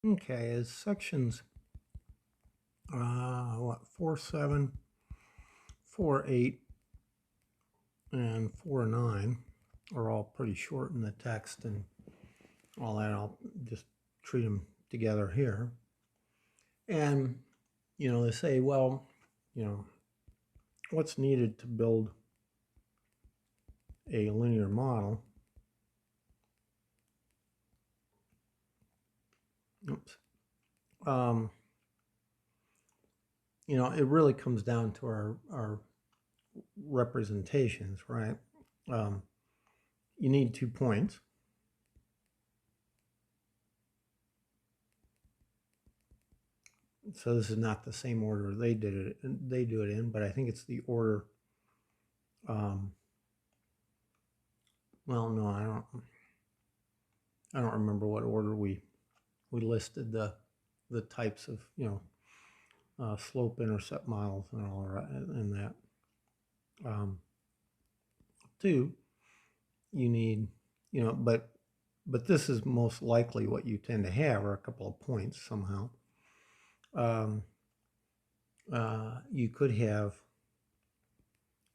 Okay, is sections 4.7, 4.8, and 4.9 are all pretty short in the text and all that. I'll just treat them together here. And, they say, well, what's needed to build a linear model? Oops. It really comes down to our representations, right? You need 2 points. So this is not the same order they do it in, but I think it's the order. Well, no, I don't remember what order we listed the types of slope intercept models and all in that. 2, you need but this is most likely what you tend to have are a couple of points somehow. You could have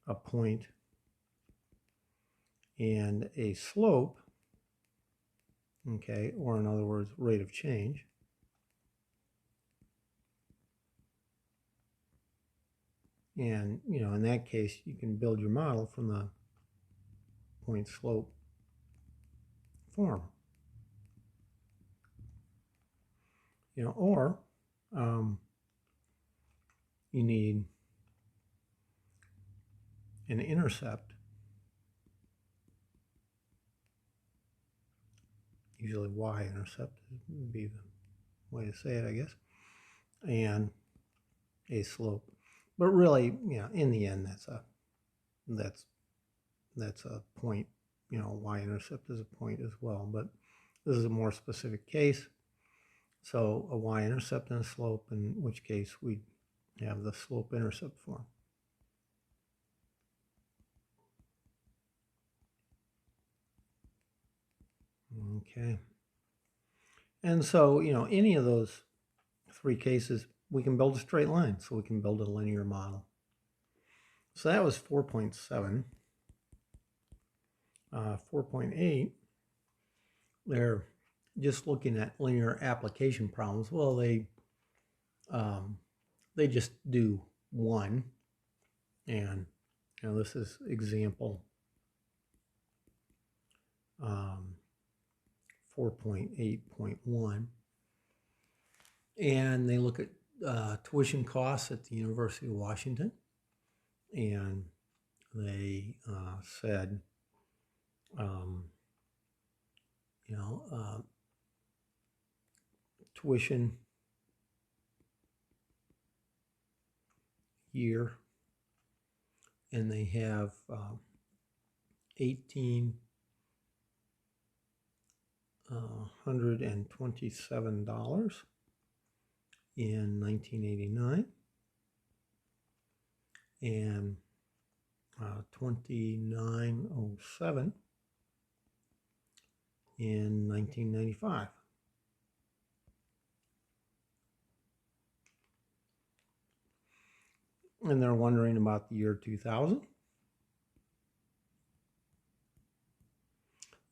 a point and a slope, okay, or in other words, rate of change. And, in that case, you can build your model from the point slope form. Or you need an intercept, usually y-intercept would be the way to say it, I guess, and a slope. But really, in the end, that's a point. Y-intercept is a point as well. But this is a more specific case. So a y-intercept and a slope, in which case we have the slope-intercept form. Okay. And so, any of those 3 cases, we can build a straight line. So we can build a linear model. So that was 4.7. 4.8, they're just looking at linear application problems. Well, they just do 1. And, this is example 4.8.1. And they look at tuition costs at the University of Washington. And they said, tuition year, and they have $1,827 in 1989 and 2907 in 1995. And they're wondering about the year 2000.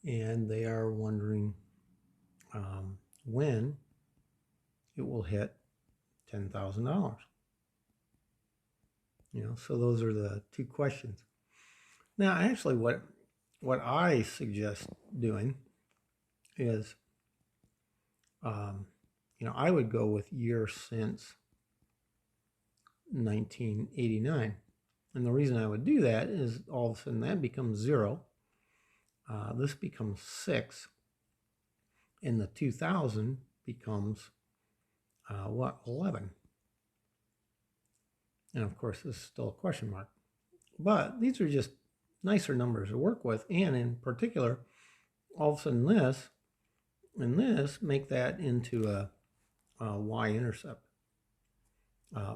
And they are wondering when it will hit $10,000. So those are the 2 questions. Now, actually, what I suggest doing is, I would go with year since 1989. And the reason I would do that is all of a sudden that becomes 0. This becomes 6. And the 2000 becomes 11. And of course, this is still a question mark. But these are just nicer numbers to work with. And in particular, all of a sudden this and this make that into a y-intercept.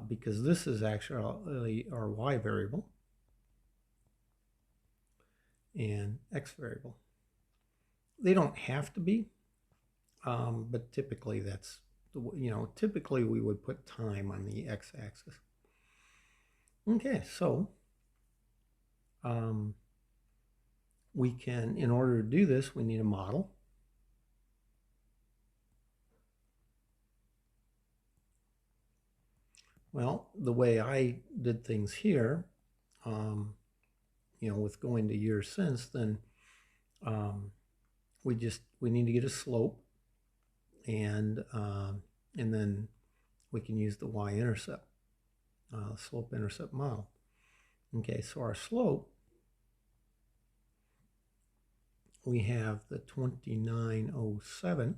Because this is actually our y variable and x variable. They don't have to be. but typically that's, typically we would put time on the x-axis. Okay, so we can, in order to do this, we need a model. Well, the way I did things here, with going to years since, then we need to get a slope, and then we can use the y-intercept, slope-intercept model. Okay, so our slope, we have the 2907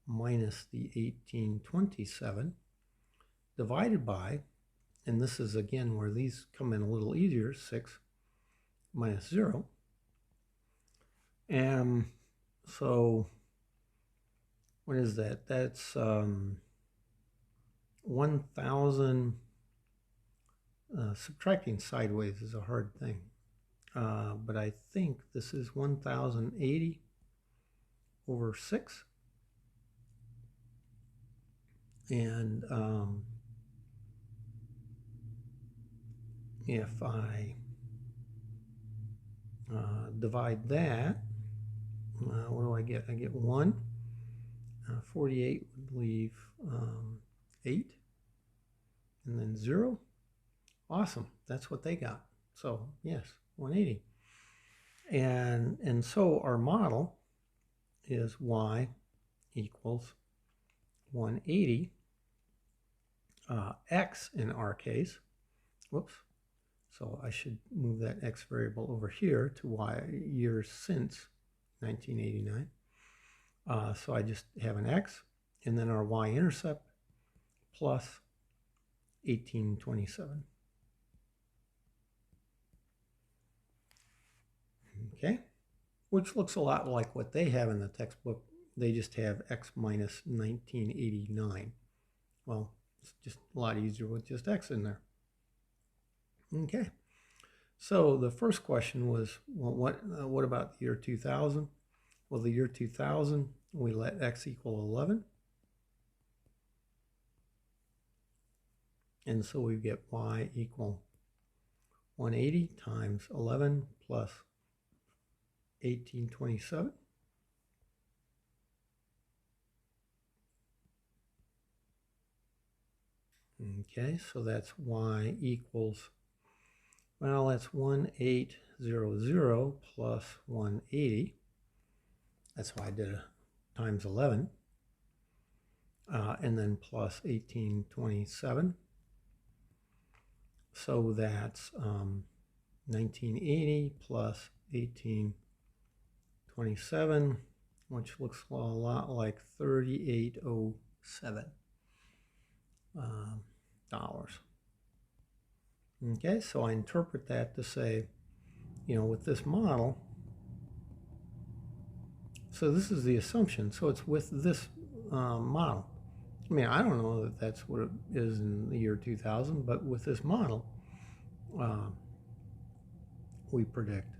minus the 1827 divided by, and this is again where these come in a little easier, 6 minus 0. And so what is that? That's 1,000. Subtracting sideways is a hard thing. But I think this is 1,080 over 6. And if I divide that, what do I get? I get 1. 48 would leave 8. And then 0. Awesome. That's what they got. So, yes, 180. And so our model is y equals 180. X in our case. Whoops. So I should move that x variable over here to y years since 1989. So I just have an x, and then our y-intercept plus 1827. Okay, which looks a lot like what they have in the textbook. They just have x minus 1989. Well, it's just a lot easier with just x in there. Okay, so the first question was, well, what about the year 2000? Well, the year 2000, we let x equal 11. And so we get y equal 180 times 11 plus 1827. Okay, so that's y equals, well, that's 1800 plus 180. That's why I did a times 11. And then plus 1827. So that's 1980 plus 1827, which looks a lot like $3807. Okay, so I interpret that to say, with this model, so this is the assumption, so it's with this model. I mean, I don't know that that's what it is in the year 2000, but with this model, we predict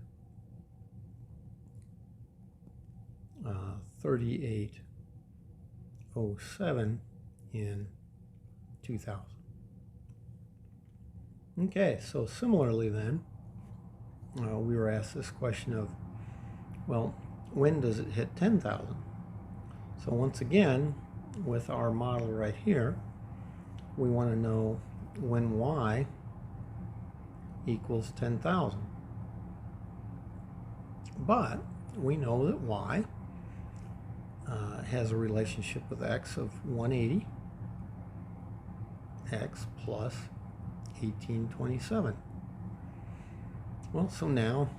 3807 in 2000. Okay, so similarly then, we were asked this question of, well, when does it hit 10,000? So once again, with our model right here, we want to know when y equals 10,000. But we know that y has a relationship with x of 180 x plus 1827. Well, so now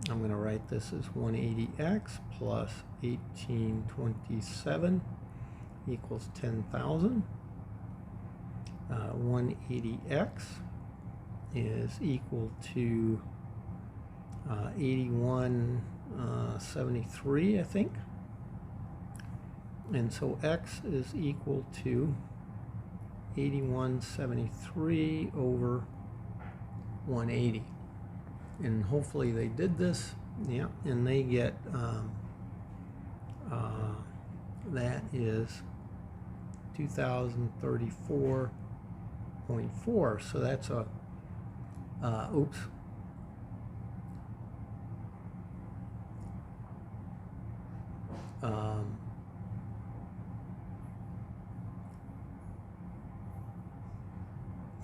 I'm going to write this as 180x plus 1827 equals 10,000. 180x is equal to 8173, I think. And so x is equal to 8173 over 180. And hopefully they did this, yeah, and they get that is 2034.4. So that's a, oops.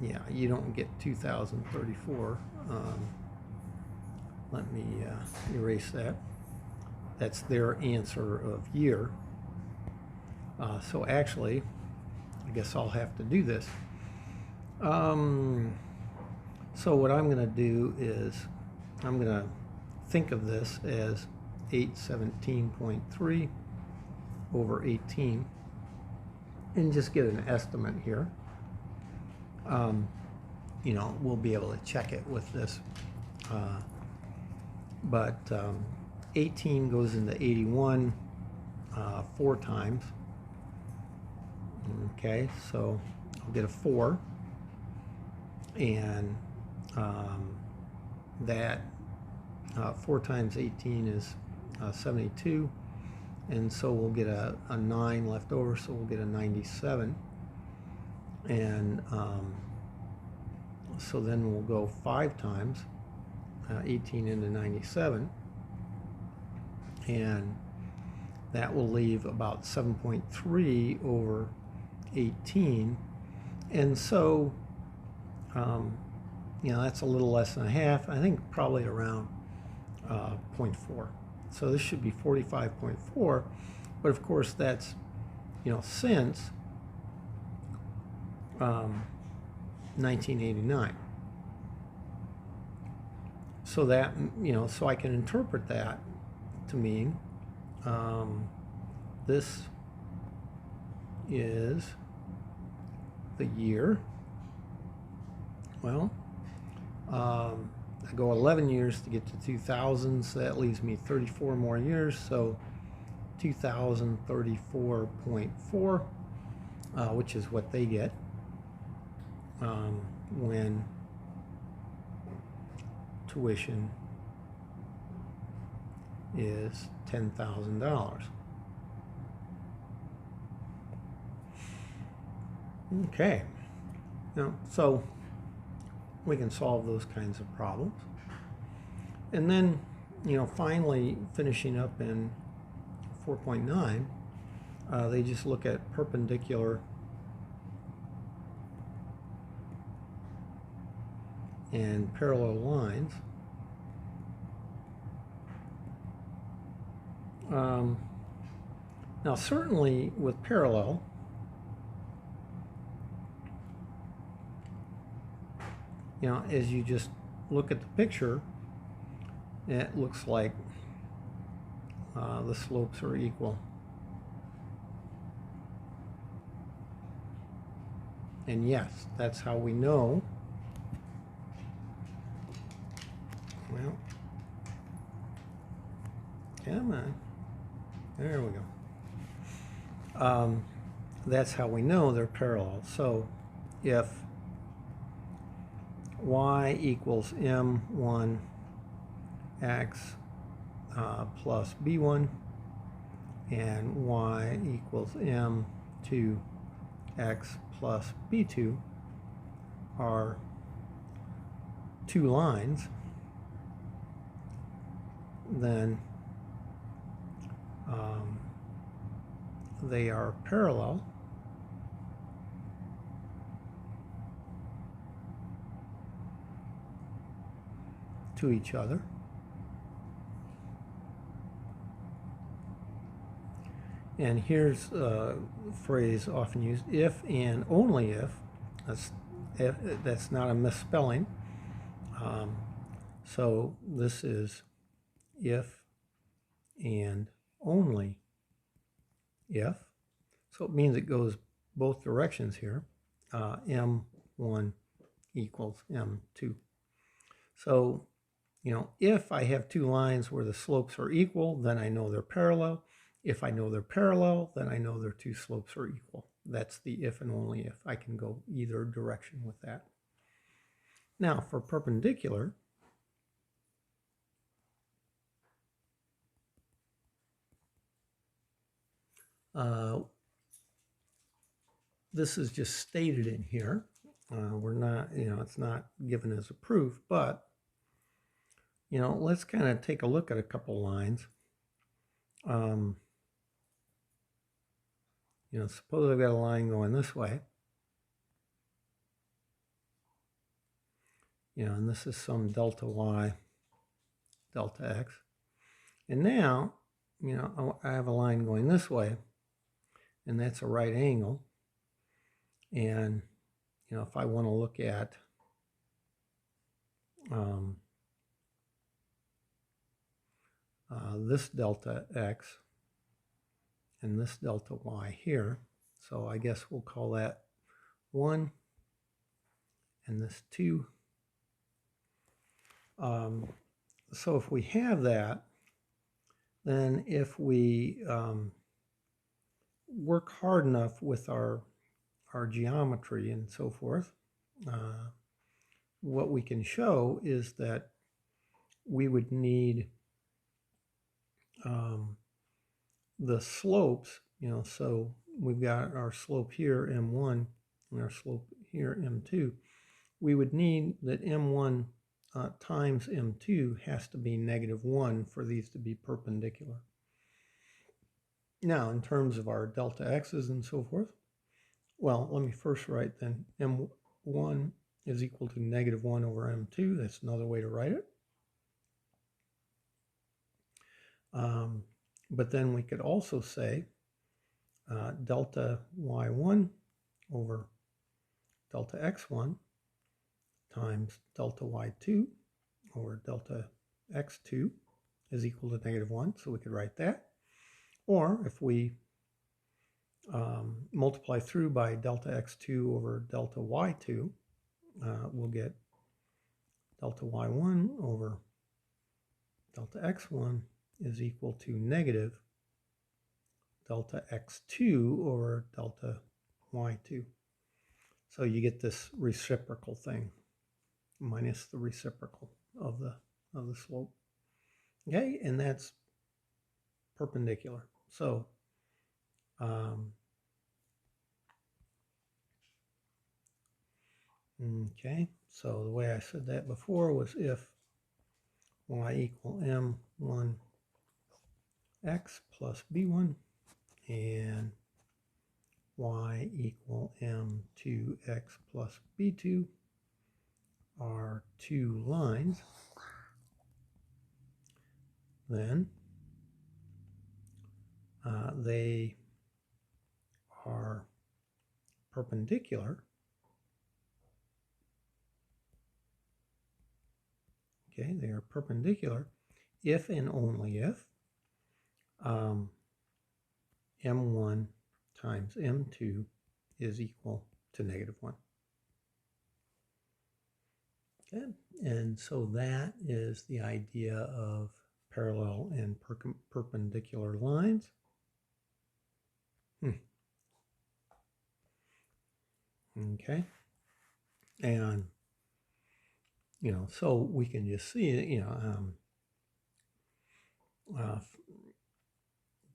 Yeah, you don't get 2034. Let me erase that. That's their answer of year. So actually, I guess I'll have to do this. So what I'm going to do is I'm going to think of this as 817.3 over 18 and just get an estimate here. You know, we'll be able to check it with this. But 18 goes into 81 4 times. Okay, so I'll get a 4. And that 4 times 18 is 72. And so we'll get a 9 left over, so we'll get a 97. And so then we'll go 5 times 18 into 97, and that will leave about 7.3 over 18. And so you know, that's a little less than a half. I think probably around 0.4. So this should be 45.4, but of course that's, you know, since 1989. So that, you know, so I can interpret that to mean this is the year. Well, I go 11 years to get to 2000, so that leaves me 34 more years, so 2034.4, which is what they get when tuition is $10,000. Okay, now, so we can solve those kinds of problems. And then, you know, finally finishing up in 4.9, they just look at perpendicular and parallel lines. Now certainly with parallel, you know, as you just look at the picture, it looks like the slopes are equal. And yes, that's how we know. Well, come on. There we go. That's how we know they're parallel. So if y equals m1 x plus b1 and y equals m2 x plus b2 are two lines, then they are parallel to each other. And here's a phrase often used: if and only if. That's not a misspelling. So this is if and only if. So it means it goes both directions here. M1 equals M2. So, you know, if I have two lines where the slopes are equal, then I know they're parallel. If I know they're parallel, then I know their two slopes are equal. That's the if and only if. I can go either direction with that. Now, for perpendicular, This is just stated in here. We're not, it's not given as a proof, but, let's kind of take a look at a couple lines. Suppose I've got a line going this way. And this is some delta y, delta x. And now, I have a line going this way, and that's a right angle. And, if I want to look at this delta x and this delta y here, so I guess we'll call that 1 and this 2. So if we have that, then if we work hard enough with our geometry and so forth, what we can show is that we would need the slopes, so we've got our slope here, M1, and our slope here, M2. We would need that M1 times M2 has to be -1 for these to be perpendicular. Now, in terms of our delta x's and so forth, well, let me first write then M1 is equal to -1 over M2. That's another way to write it. But then we could also say delta y1 over delta x1 times delta y2 over delta x2 is equal to -1. So we could write that. Or if we multiply through by delta x2 over delta y2, we'll get delta y1 over delta x1 is equal to negative delta x2 over delta y2. So you get this reciprocal thing minus the reciprocal of the slope. Okay, and that's perpendicular. So okay, so the way I said that before was if y equal m1 x plus b1 and y equal m2x plus b2 are two lines, then they are perpendicular. Okay, they are perpendicular if and only if m1 times m2 is equal to -1. Okay, and so that is the idea of parallel and perpendicular lines. Okay, and so we can just see,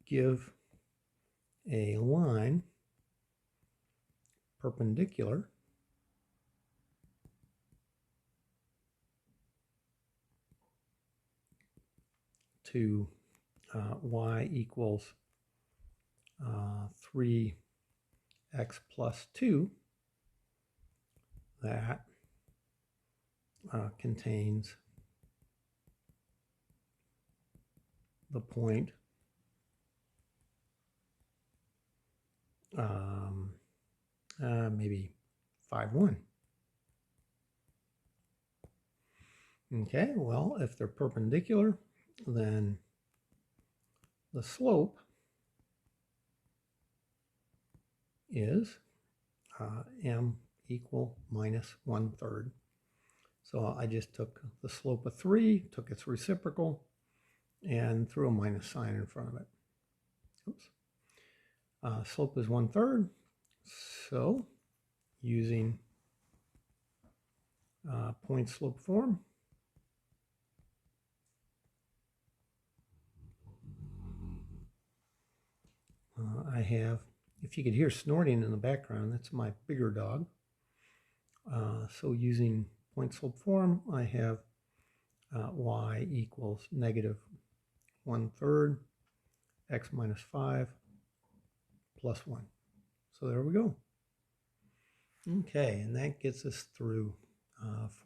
give a line perpendicular to y equals 3x plus 2 that contains the point maybe 5,1. Okay, well, if they're perpendicular, then the slope is m equal -1/3. So I just took the slope of 3, took its reciprocal, and threw a minus sign in front of it. Oops. Slope is 1/3. So using point slope form, I have, if you could hear snorting in the background, that's my bigger dog. So using point slope form, I have y equals negative 1/3 x minus 5 plus 1. So there we go. Okay, and that gets us through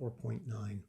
4.9.